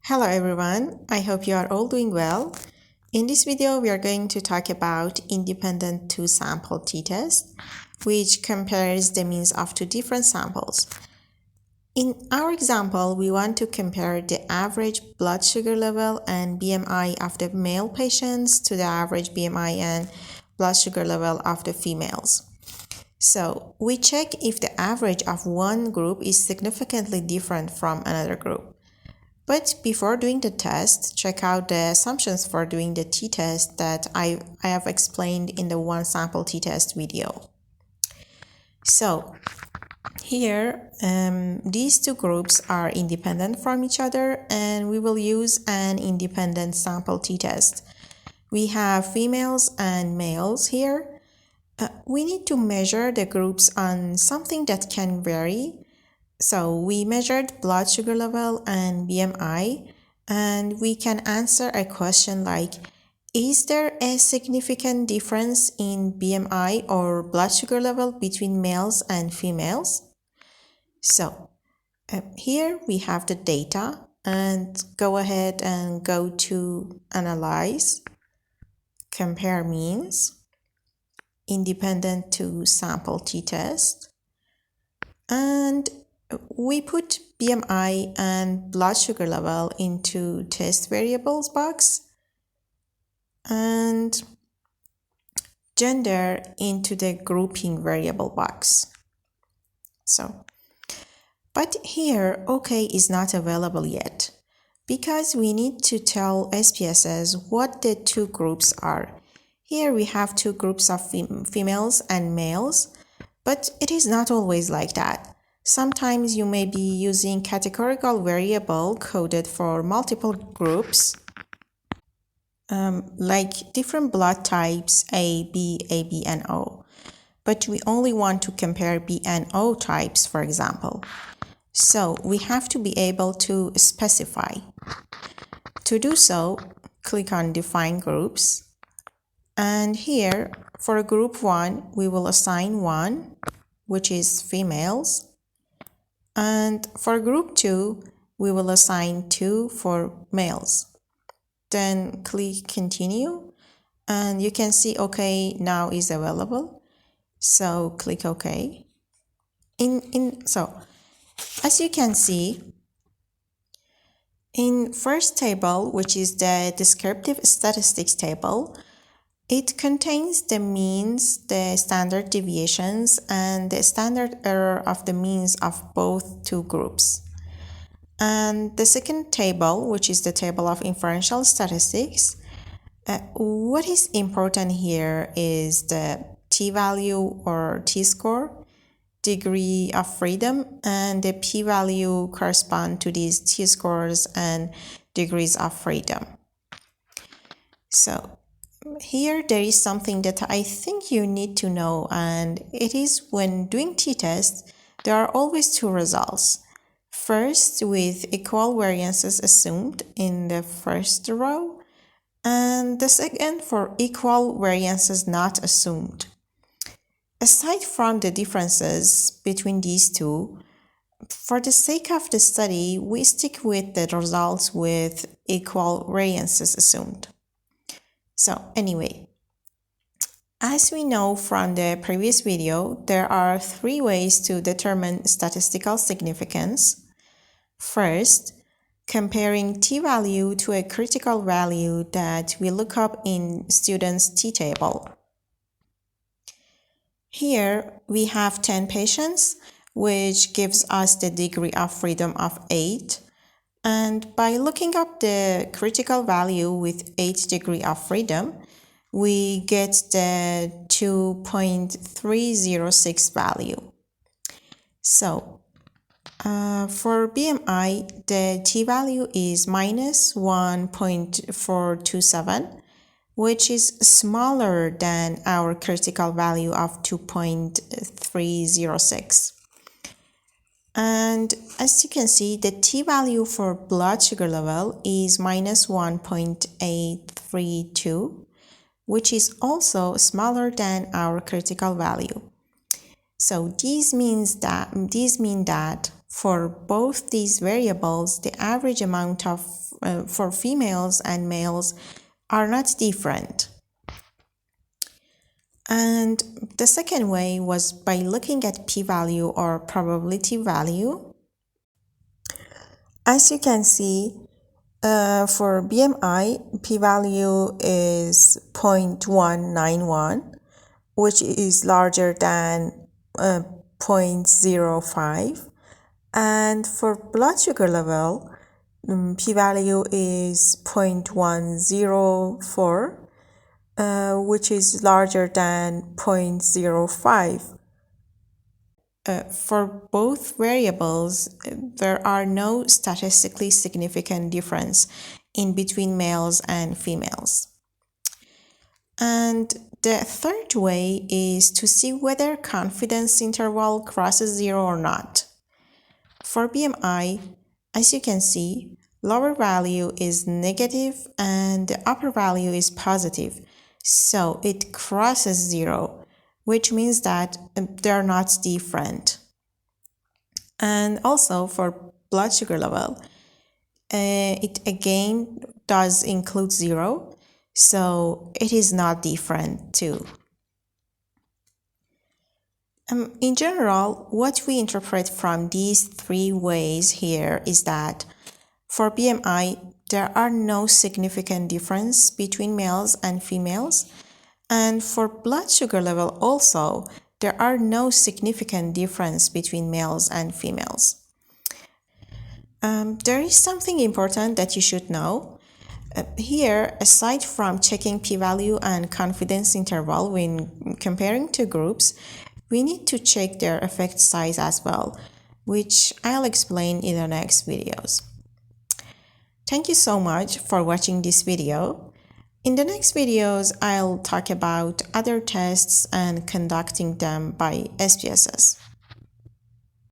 Hello everyone, I hope you are all doing well. In this video, we are going to talk about independent two-sample t-test, which compares the means of two different samples. In our example, we want to compare the average blood sugar level and BMI of the male patients to the average BMI and blood sugar level of the females. So we check if the average of one group is significantly different from another group. But before doing the test, check out the assumptions for doing the t-test that I have explained in the one sample t-test video. So here, these two groups are independent from each other, and we will use an independent sample t-test. We have females and males here. We need to measure the groups on something that can vary. So we measured blood sugar level and BMI, and we can answer a question like, is there a significant difference in BMI or blood sugar level between males and females? So here we have the data, and go ahead and go to Analyze, Compare Means, Independent two-sample t-test, and we put BMI and blood sugar level into test variables box and gender into the grouping variable box. But here OK is not available yet because we need to tell SPSS what the two groups are. Here we have two groups of females and males, but it is not always like that. Sometimes you may be using categorical variable coded for multiple groups, like different blood types A, B, and O. But we only want to compare B and O types, for example. So we have to be able to specify. To do so, click on Define Groups. And here, for group 1, we will assign 1, which is females. And for group 2, we will assign 2 for males. Then click Continue, and you can see OK now is available. So click OK. So as you can see, in first table, which is the Descriptive Statistics table, it contains the means, the standard deviations, and the standard error of the means of both two groups. And the second table, which is the table of inferential statistics, what is important here is the t-value or t-score, degree of freedom, and the p-value correspond to these t-scores and degrees of freedom. So here there is something that I think you need to know, and it is when doing t-test, there are always two results. First, with equal variances assumed in the first row, and the second for equal variances not assumed. Aside from the differences between these two, for the sake of the study, we stick with the results with equal variances assumed. So anyway, as we know from the previous video, there are 3 ways to determine statistical significance. First, comparing t-value to a critical value that we look up in students' t-table. Here we have 10 patients, which gives us the degree of freedom of 8. And by looking up the critical value with 8 degree of freedom, we get the 2.306 value. So for BMI, the t-value is minus 1.427, which is smaller than our critical value of 2.306. And as you can see, the t-value for blood sugar level is minus 1.832, which is also smaller than our critical value. So these mean that For both these variables, the average amount for females and males are not different. And the second way was by looking at p-value or probability value. As you can see, for BMI, p-value is 0.191, which is larger than 0.05. And for blood sugar level, p-value is 0.104, which is larger than 0.05. For both variables, there are no statistically significant difference in between males and females. And the third way is to see whether confidence interval crosses zero or not. For BMI, as you can see, lower value is negative and the upper value is positive, so it crosses zero, which means that they're not different. And also for blood sugar level, it again does include zero, so it is not different too. In general, what we interpret from these three ways here is that for BMI, there are no significant difference between males and females, and for blood sugar level also, there are no significant difference between males and females. There is something important that you should know. Here, aside from checking p-value and confidence interval when comparing two groups, we need to check their effect size as well, which I'll explain in the next videos. Thank you so much for watching this video. In the next videos, I'll talk about other tests and conducting them by SPSS.